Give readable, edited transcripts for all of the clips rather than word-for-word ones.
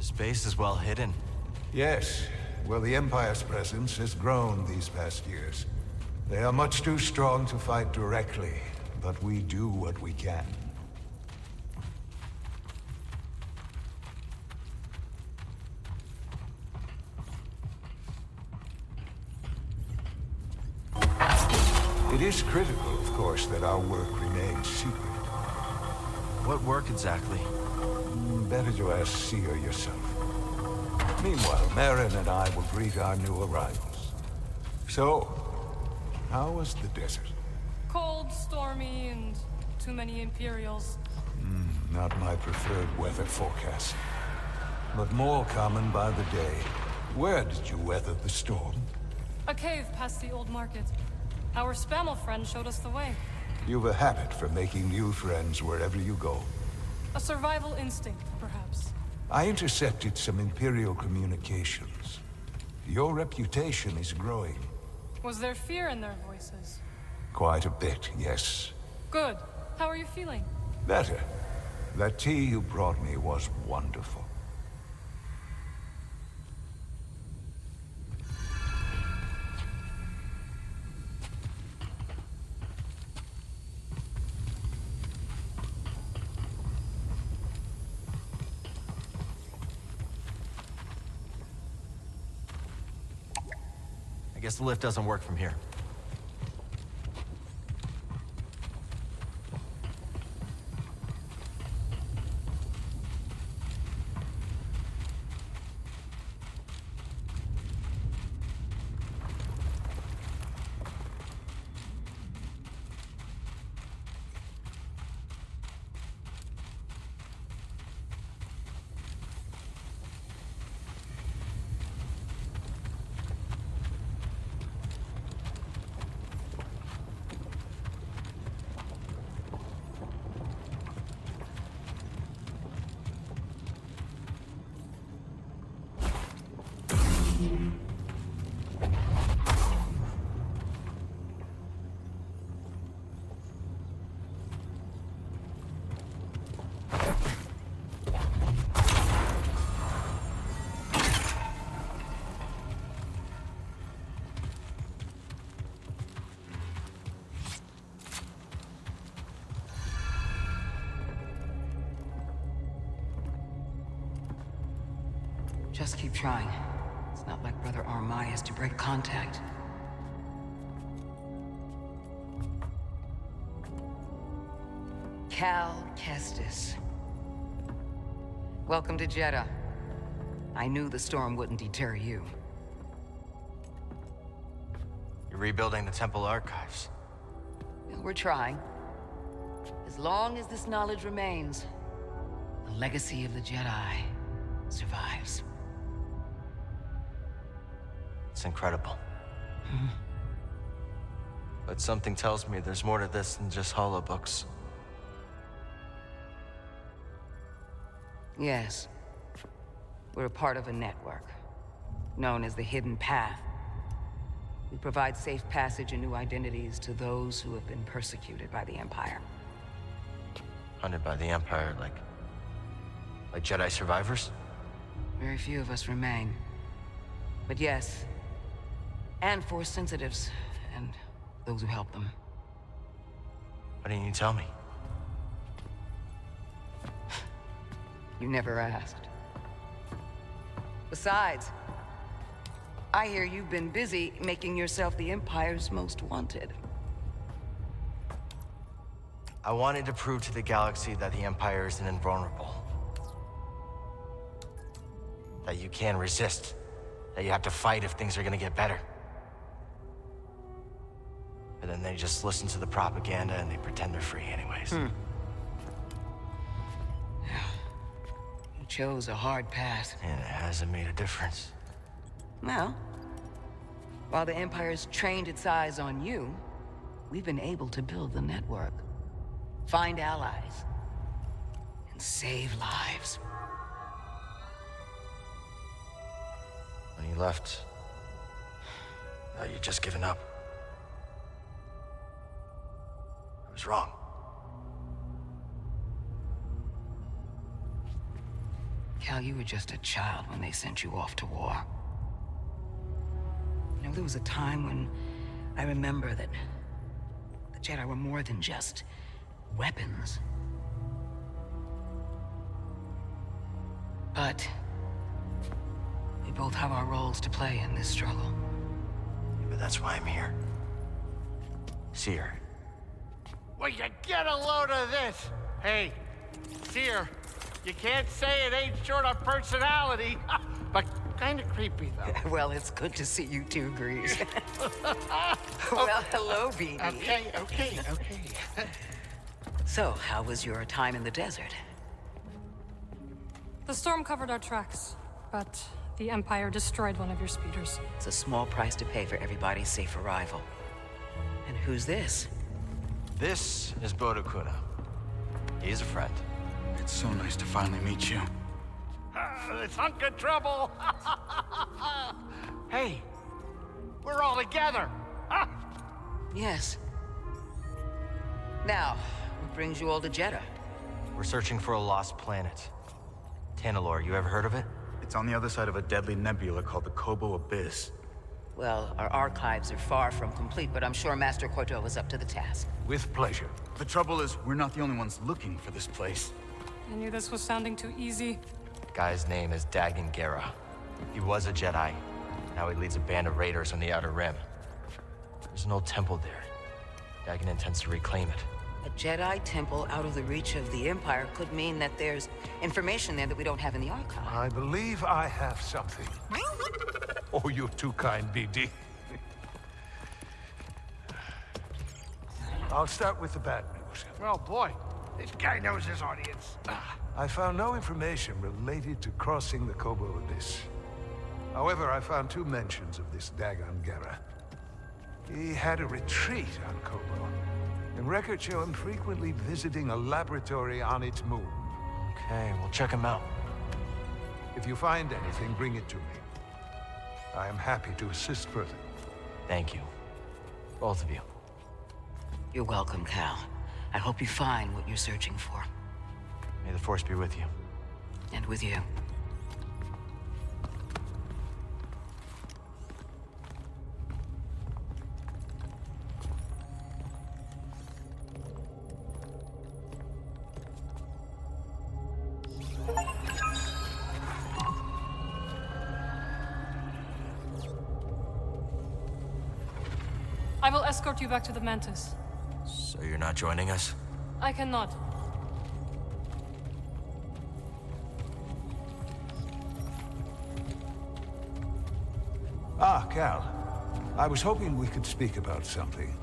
This base is well hidden. Yes. Well, the Empire's presence has grown these past years. They are much too strong to fight directly, but we do what we can. It is critical, of course, that our work remains secret. What work exactly? Better to ask Seer yourself. Meanwhile, Marin and I will greet our new arrivals. So, how was the desert? Cold, stormy, and too many Imperials. Not my preferred weather forecast. But more common by the day. Where did you weather the storm? A cave past the old market. Our Spammel friend showed us the way. You've a habit for making new friends wherever you go. A survival instinct, perhaps. I intercepted some Imperial communications. Your reputation is growing. Was there fear in their voices? Quite a bit, yes. Good. How are you feeling? Better. That tea you brought me was wonderful. I guess the lift doesn't work from here. Just keep trying. It's not like Brother Armai has to break contact. Cal Kestis. Welcome to Jeddah. I knew the storm wouldn't deter you. You're rebuilding the Temple archives. We're trying. As long as this knowledge remains, the legacy of the Jedi survives. It's incredible. But something tells me there's more to this than just holobooks. Yes. We're a part of a network, known as the Hidden Path. We provide safe passage and new identities to those who have been persecuted by the Empire. Hunted by the Empire, like Jedi survivors? Very few of us remain. But yes, and Force sensitives, and those who help them. Why didn't you tell me? You never asked. Besides, I hear you've been busy making yourself the Empire's most wanted. I wanted to prove to the galaxy that the Empire isn't invulnerable. That you can resist. That you have to fight if things are gonna get better. But then they just listen to the propaganda and they pretend they're free anyways. You chose a hard path. And it hasn't made a difference. Well, while the Empire's trained its eyes on you, we've been able to build the network, find allies, and save lives. When you left, you'd just given up. I was wrong. Cal, you were just a child when they sent you off to war. You know, there was a time when I remember that the Jedi were more than just weapons. But we both have our roles to play in this struggle. But that's why I'm here. Seer. Will you get a load of this? Hey, Seer, you can't say it ain't short of personality, but kind of creepy, though. Well, it's good to see you too, Grease. Well, hello, BD. Okay. So, how was your time in the desert? The storm covered our tracks, but the Empire destroyed one of your speeders. It's a small price to pay for everybody's safe arrival. And who's this? This is Bodo Kuna. He's a friend. It's so nice to finally meet you. This hunk of trouble. Hey, we're all together. Yes. Now, what brings you all to Jeddah? We're searching for a lost planet. Tanalorr, you ever heard of it? It's on the other side of a deadly nebula called the Kobo Abyss. Well, our archives are far from complete, but I'm sure Master Cordova's up to the task. With pleasure. The trouble is, we're not the only ones looking for this place. I knew this was sounding too easy. Guy's name is Dagan Gera. He was a Jedi. Now he leads a band of raiders on the Outer Rim. There's an old temple there. Dagan intends to reclaim it. A Jedi temple out of the reach of the Empire could mean that there's information there that we don't have in the archive. I believe I have something. Oh, you're too kind, BD. I'll start with the bad news. Oh boy, this guy knows his audience. I found no information related to crossing the Kobo Abyss. However, I found 2 mentions of this Dagan Gera. He had a retreat on Kobo, and records show him frequently visiting a laboratory on its moon. Okay, we'll check him out. If you find anything, bring it to me. I am happy to assist further. Thank you. Both of you. You're welcome, Cal. I hope you find what you're searching for. May the Force be with you. And with you. I will escort you back to the Mantis. So you're not joining us? I cannot. Ah, Cal. I was hoping we could speak about something.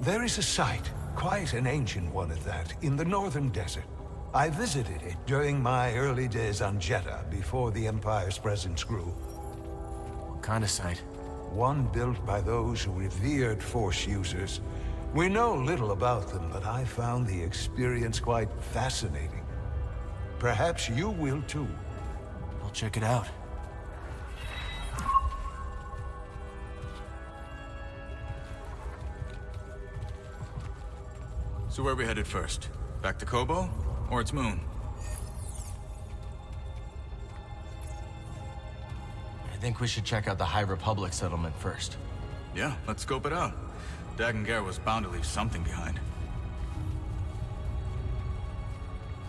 There is a site, quite an ancient one at that, in the northern desert. I visited it during my early days on Jeddah, before the Empire's presence grew. What kind of site? One built by those who revered Force users. We know little about them, but I found the experience quite fascinating. Perhaps you will too. We'll check it out. So where are we headed first? Back to Kobo? Or its moon? I think we should check out the High Republic settlement first. Yeah, let's scope it out. Dagan Gera was bound to leave something behind.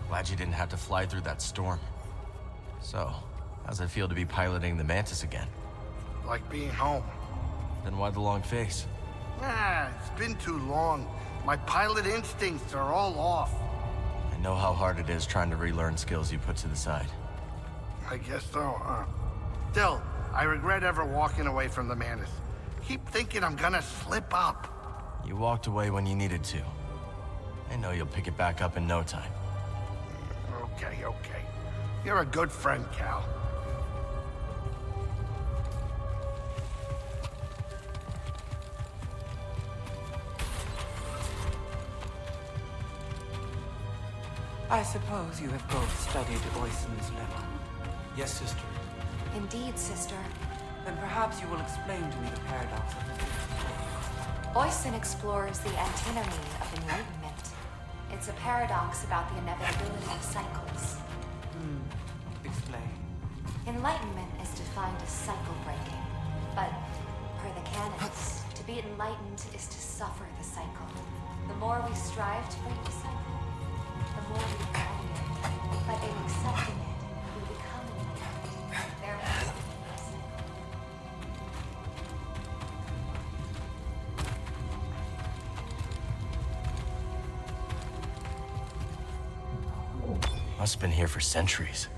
Glad you didn't have to fly through that storm. So, how's it feel to be piloting the Mantis again? Like being home. Then why the long face? It's been too long. My pilot instincts are all off. I know how hard it is trying to relearn skills you put to the side. I guess so, huh? Still, I regret ever walking away from the Mantis. Keep thinking I'm gonna slip up. You walked away when you needed to. I know you'll pick it back up in no time. Okay. You're a good friend, Cal. I suppose you have both studied Oyson's lemma. Yes, sister. Indeed, sister. Then perhaps you will explain to me the paradox of this. Oyson explores the antinomy of enlightenment. It's a paradox about the inevitability of cycles. Enlightenment is defined as cycle breaking, but per the canons, to be enlightened is to suffer the cycle. The more we strive to break the cycle, the more we value it. But in accepting it, we become enlightened. Therefore, the cycle. Must have been here for centuries.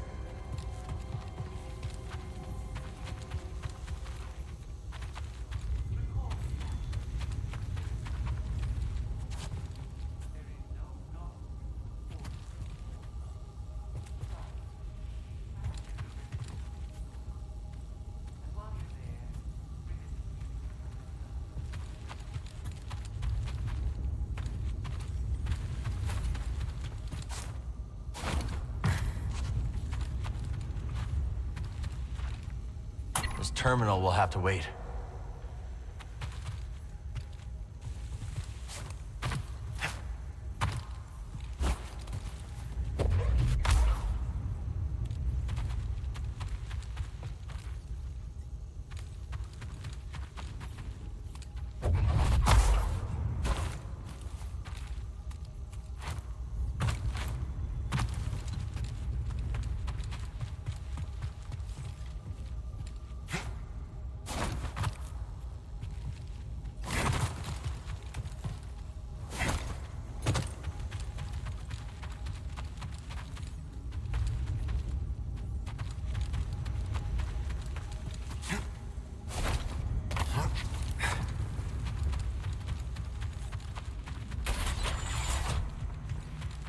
This terminal will have to wait.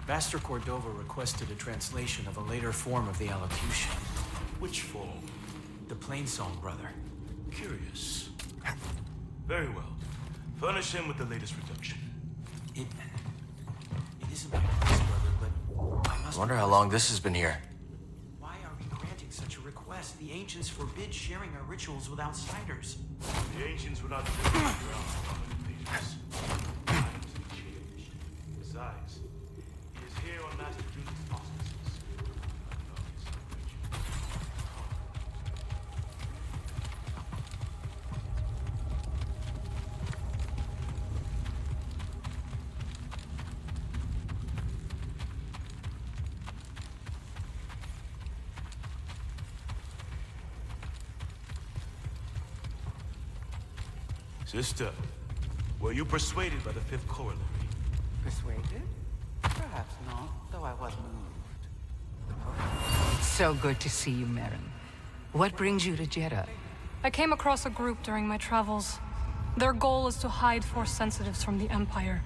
Master Cordova requested a translation of a later form of the allocution. Which form? The Plainsong brother. Curious. Very well. Furnish him with the latest reduction. It isn't my place, brother, but I must... I wonder how long this has been here. Why are we granting such a request? The ancients forbid sharing our rituals with outsiders. The ancients were not built on ground common invaders. Times have changed. Besides, it is here on Master June's auspices. Sister, were you persuaded by the fifth corollary? Persuaded? Perhaps not, though I was moved. So good to see you, Merrin. What brings you to Jeddah? I came across a group during my travels. Their goal is to hide Force sensitives from the Empire.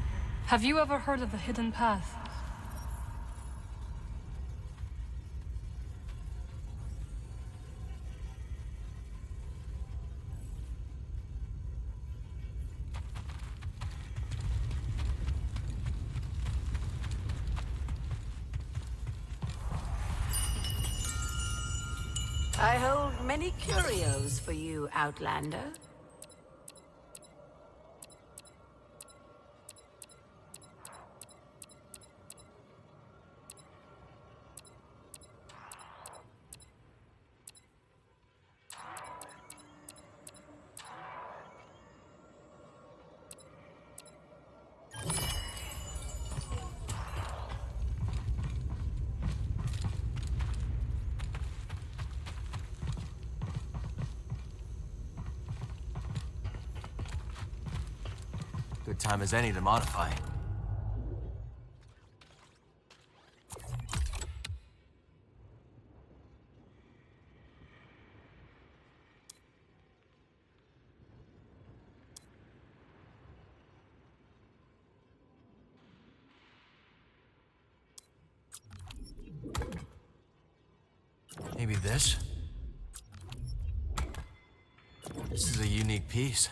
Have you ever heard of the Hidden Path? I hold many curios for you, Outlander. Good time as any to modify. Maybe this? This is a unique piece.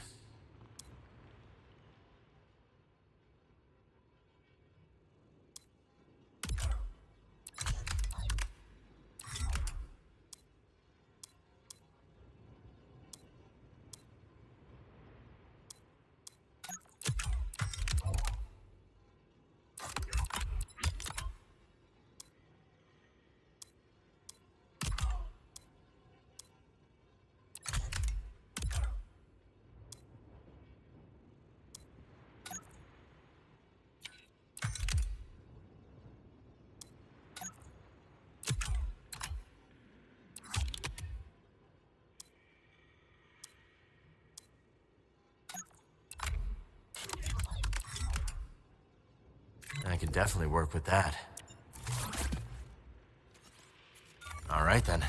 could definitely work with that. All right, then.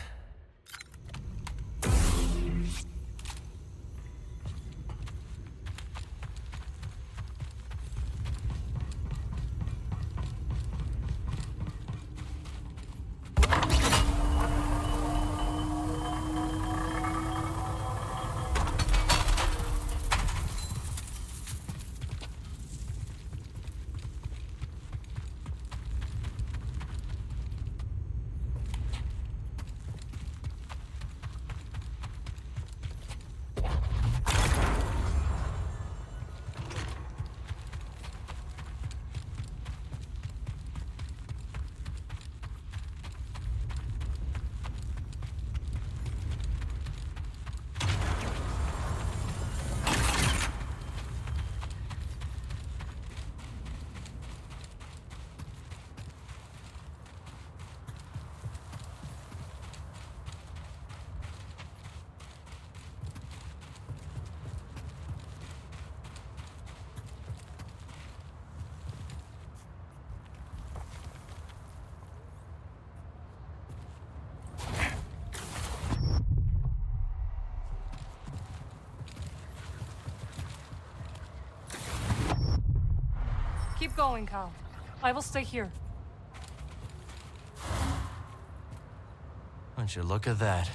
Keep going, Cal. I will stay here. Won't you look at that?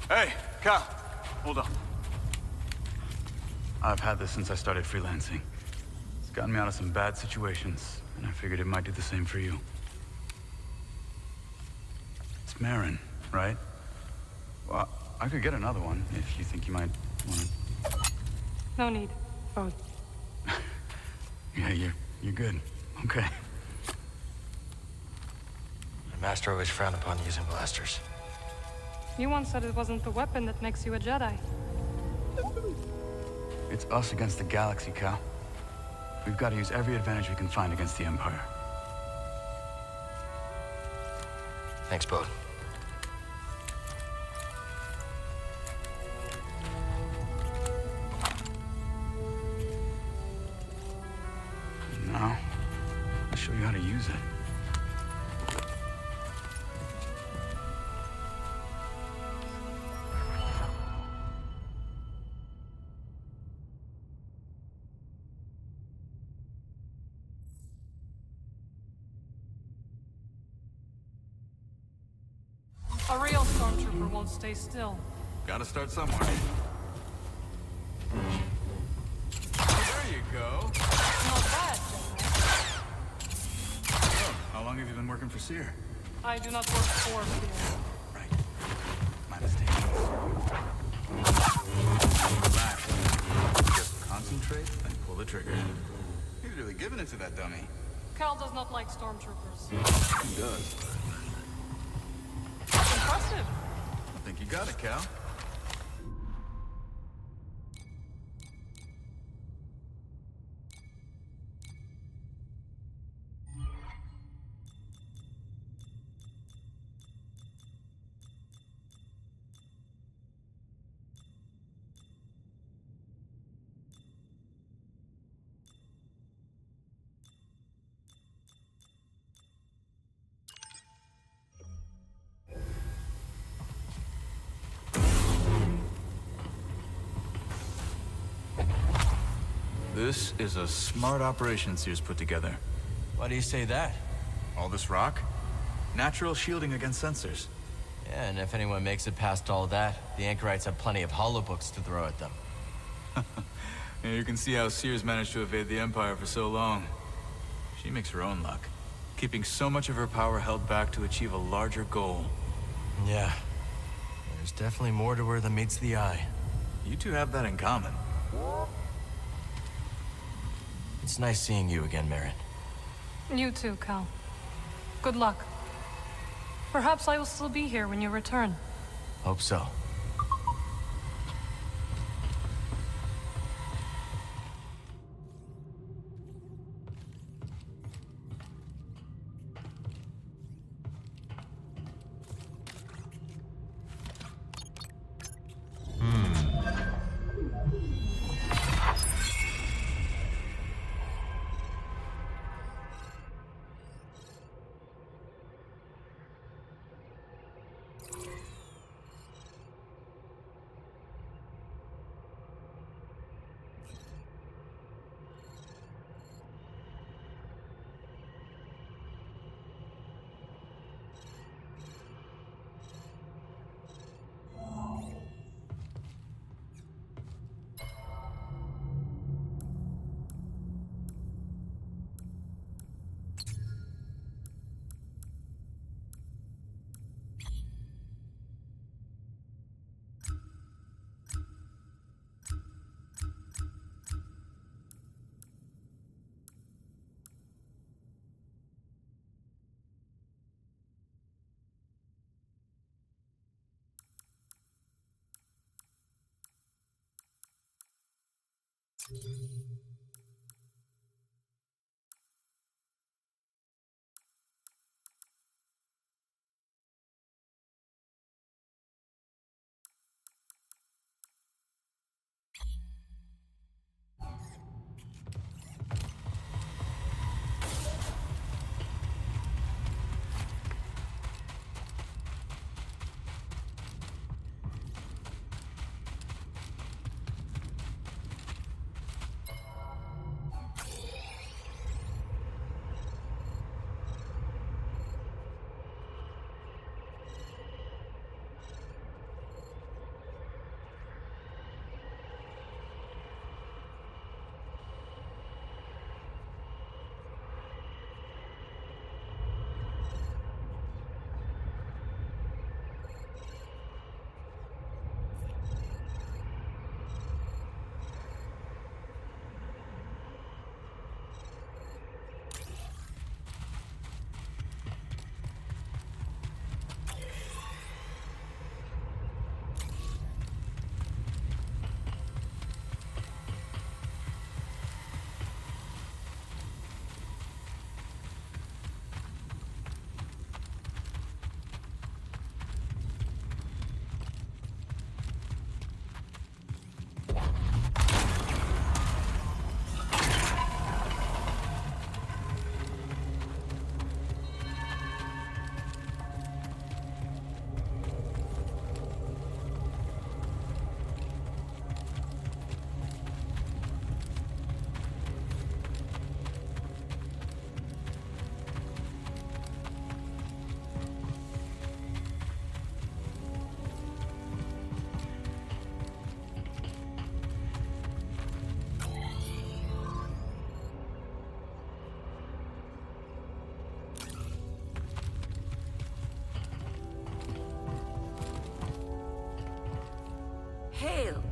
Hey, Cal, hold on. I've had this since I started freelancing. It's gotten me out of some bad situations, and I figured it might do the same for you. It's Marin, right? Well, I could get another one if you think you might want to. No need. Oh. Yeah, you're good. Okay. My master always frowned upon using blasters. You once said it wasn't the weapon that makes you a Jedi. It's us against the galaxy, Cal. We've got to use every advantage we can find against the Empire. Thanks, Bode. Now, I'll show you how to use it. A real stormtrooper won't stay still. Gotta start somewhere. There you go. Not bad, Jedi. Oh, how long have you been working for Seer? I do not work for fear. Right. My mistake. Relax. Just concentrate and pull the trigger. He's really giving it to that dummy. Cal does not like stormtroopers. He does. Impressive. I think you got it, Cal. This is a smart operation Seer's put together. Why do you say that? All this rock? Natural shielding against sensors. Yeah, and if anyone makes it past all that, the Anchorites have plenty of holobooks to throw at them. Yeah, you can see how Seer's managed to evade the Empire for so long. She makes her own luck, keeping so much of her power held back to achieve a larger goal. Yeah. There's definitely more to her than meets the eye. You two have that in common. It's nice seeing you again, Merrin. You too, Cal. Good luck. Perhaps I will still be here when you return. Hope so.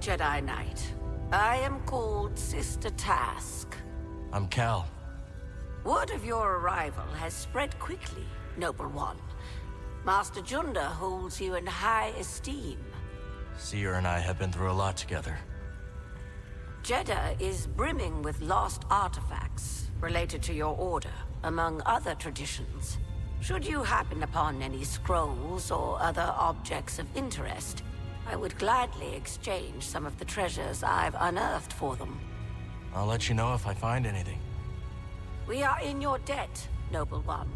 Jedi Knight. I am called Sister Task. I'm Cal. Word of your arrival has spread quickly, Noble One. Master Junda holds you in high esteem. Seer and I have been through a lot together. Jeddah is brimming with lost artifacts related to your order, among other traditions. Should you happen upon any scrolls or other objects of interest, I would gladly exchange some of the treasures I've unearthed for them. I'll let you know if I find anything. We are in your debt, Noble One.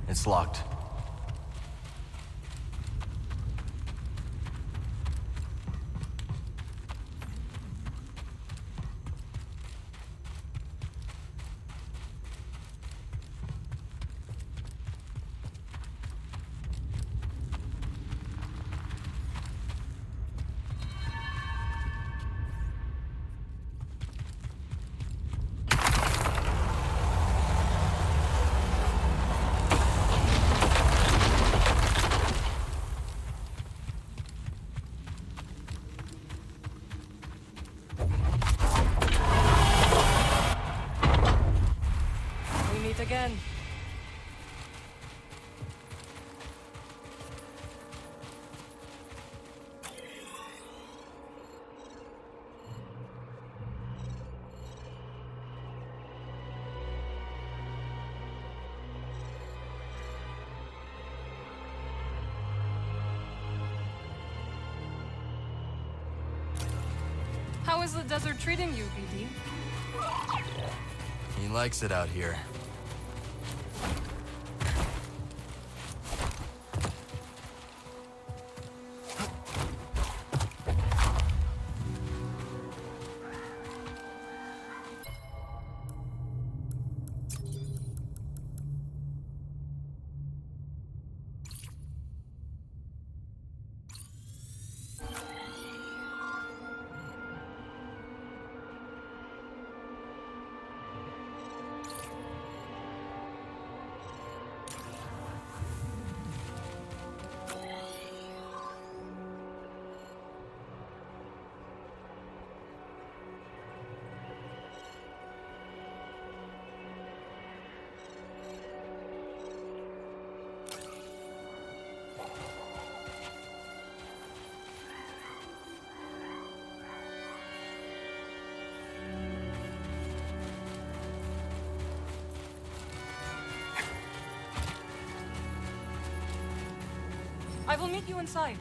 It's locked. Again. How is the desert treating you, BD? He likes it out here. I will meet you inside.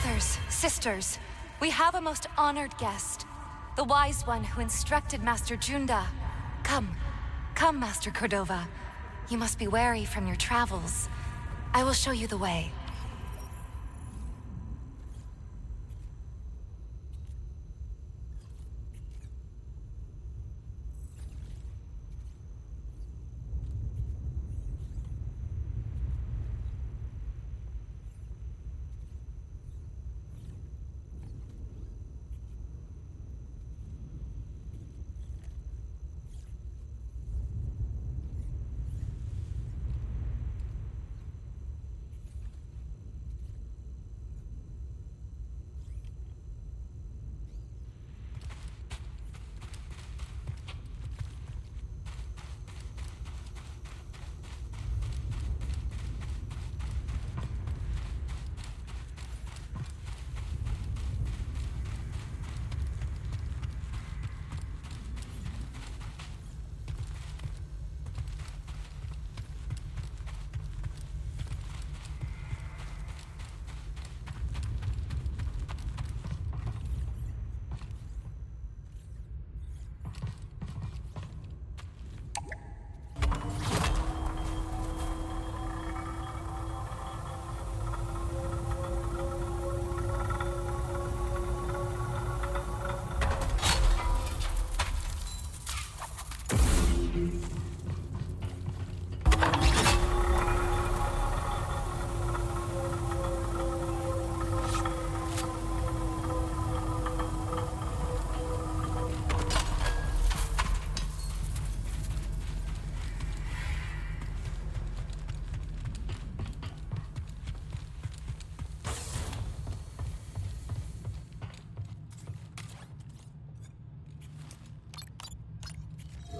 Brothers, sisters, we have a most honored guest. The wise one who instructed Master Junda. Come, come, Master Cordova. You must be wary from your travels. I will show you the way.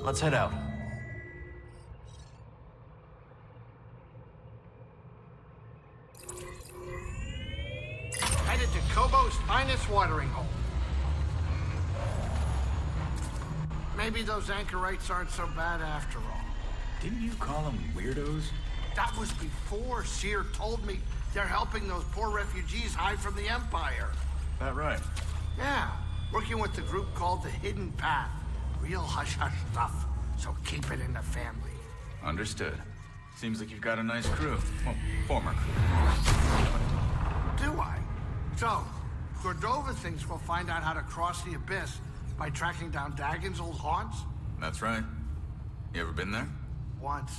Let's head out. Headed to Kobo's finest watering hole. Maybe those anchorites aren't so bad after all. Didn't you call them weirdos? That was before Seer told me they're helping those poor refugees hide from the Empire. That right? Yeah, working with the group called the Hidden Path. Real hush-hush stuff, so keep it in the family. Understood. Seems like you've got a nice crew. Well, former crew. Do I? So, Cordova thinks we'll find out how to cross the Abyss by tracking down Dagon's old haunts? That's right. You ever been there? Once.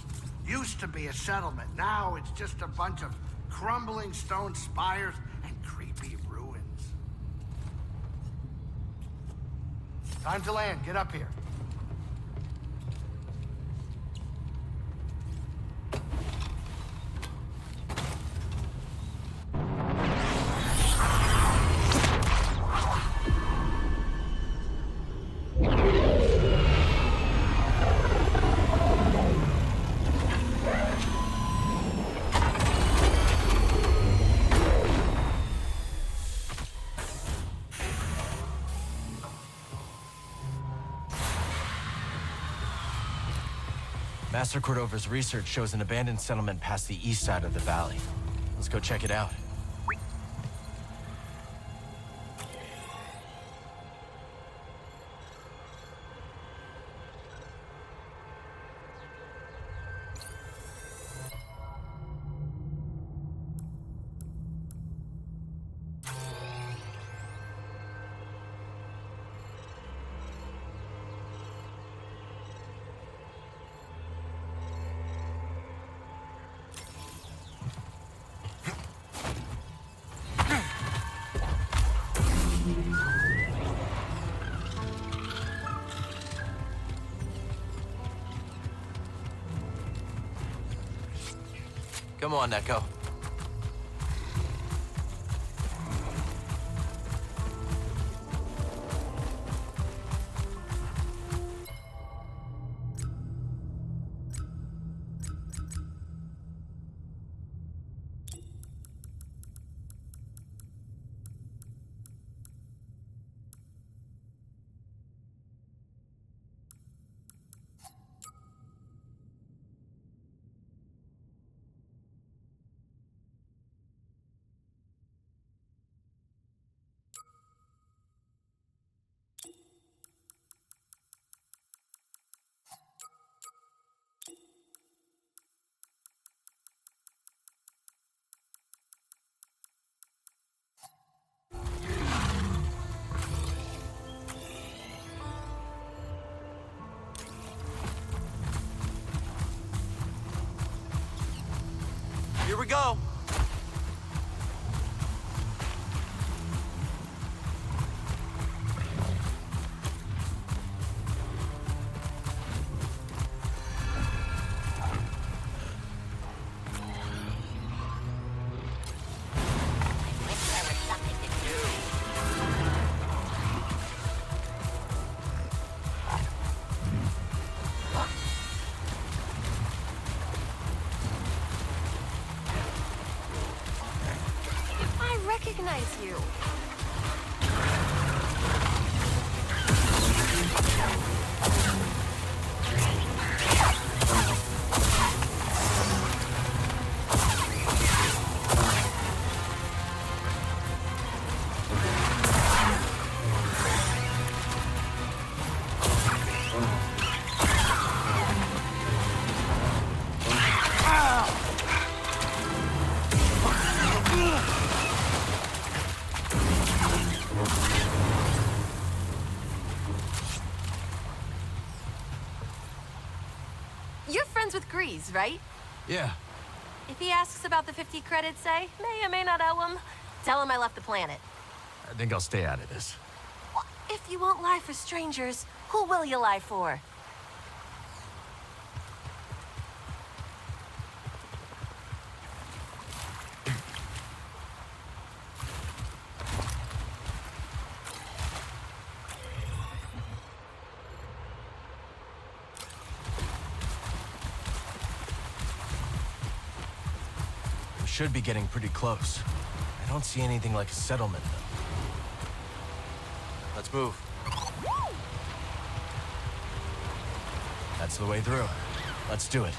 Used to be a settlement. Now it's just a bunch of crumbling stone spires and creepy ruins. Time to land. Get up here. Master Cordova's research shows an abandoned settlement past the east side of the valley. Let's go check it out. Come on, Neko. we go. I recognize you. You're friends with Grease, right? Yeah. If he asks about the 50 credits, say, may or may not owe him, tell him I left the planet. I think I'll stay out of this. Well, if you won't lie for strangers, who will you lie for? We should be getting pretty close. I don't see anything like a settlement, though. Let's move. That's the way through. Let's do it.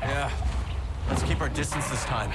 Yeah. Let's keep our distance this time.